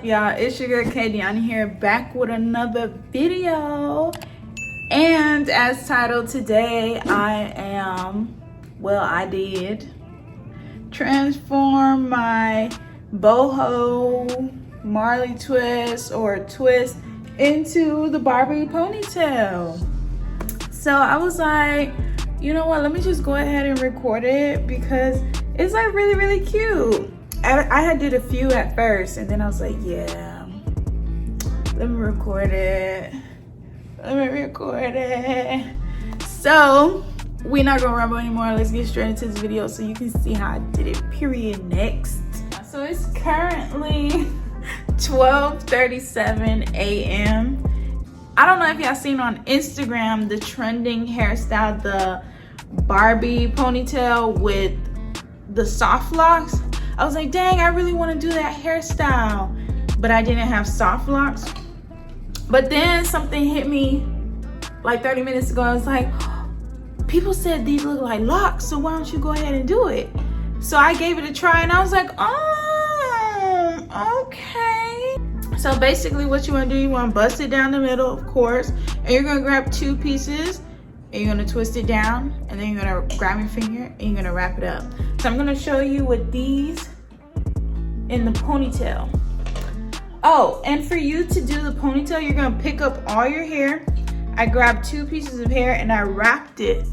y'all? It's your girl Kadiani here, back with another video. And as titled today, I did transform my boho Marley twist or twist into the Barbie ponytail. So I was like, you know what, let me just go ahead and record it because it's like really cute. I had did a few at first and then I was like, yeah, let me record it. So we're not gonna ramble anymore. Let's get straight into this video so you can see how I did it, period. Next. So it's currently 12:37 a.m. I don't know if y'all seen on Instagram the trending hairstyle, the Barbie ponytail with the soft locks. I was like, dang, I really want to do that hairstyle, but I didn't have soft locks. But then something hit me like 30 minutes ago. I was like, people said these look like locks, so why don't you go ahead and do it? So I gave it a try and I was like, oh, okay. So basically what you want to do, you want to bust it down the middle, of course, and you're going to grab two pieces and you're going to twist it down, and then you're going to grab your finger and you're going to wrap it up. So I'm going to show you with these in the ponytail. Oh, and for you to do the ponytail, you're going to pick up all your hair. I grabbed two pieces of hair and I wrapped it.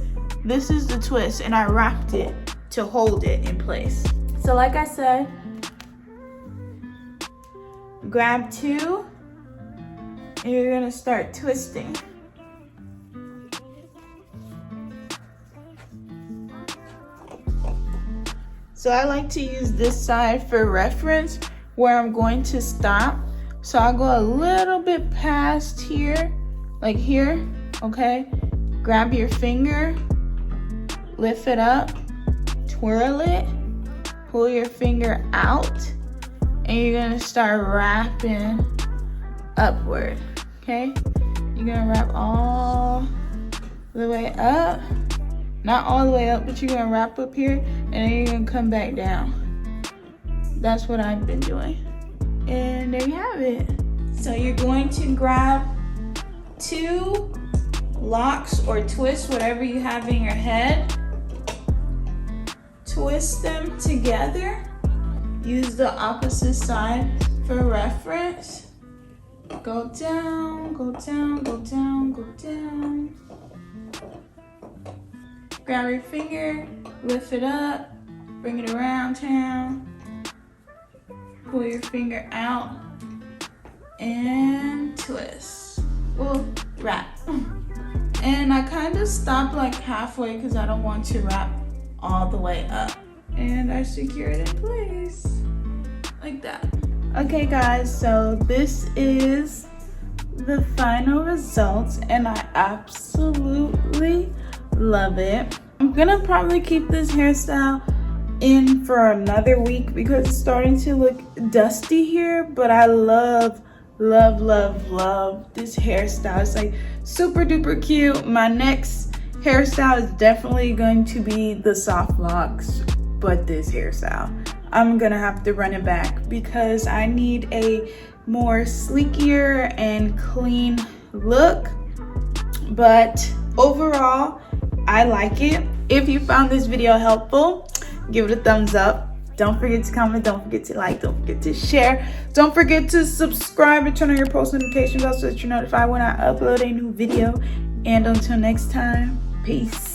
This is the twist, and I wrapped it to hold it in place. So like I said, grab two and you're going to start twisting. So I like to use this side for reference where I'm going to stop. So I'll go a little bit past here, like here, okay? Grab your finger, lift it up, twirl it, pull your finger out, and you're gonna start wrapping upward, okay? You're gonna wrap all the way up. Not all the way up, but you're gonna wrap up here and then you're gonna come back down. That's what I've been doing. And there you have it. So you're going to grab two locks or twists, whatever you have in your head. Twist them together. Use the opposite side for reference. Go down, go down, go down, go down. Grab your finger, lift it up, bring it around town, pull your finger out, and twist. Well, wrap. And I kind of stopped like halfway because I don't want to wrap all the way up. And I secured it in place, like that. Okay guys, so this is the final results and I absolutely love it. I'm gonna probably keep this hairstyle in for another week because it's starting to look dusty here, but I love this hairstyle. It's like super duper cute. My next hairstyle is definitely going to be the soft locks, but this hairstyle I'm gonna have to run it back because I need a more sleeker and clean look. But overall, I like it. If you found this video helpful, give it a thumbs up. Don't forget to comment, don't forget to like, don't forget to share. Don't forget to subscribe and turn on your post notification bell so that you're notified when I upload a new video. And until next time, peace.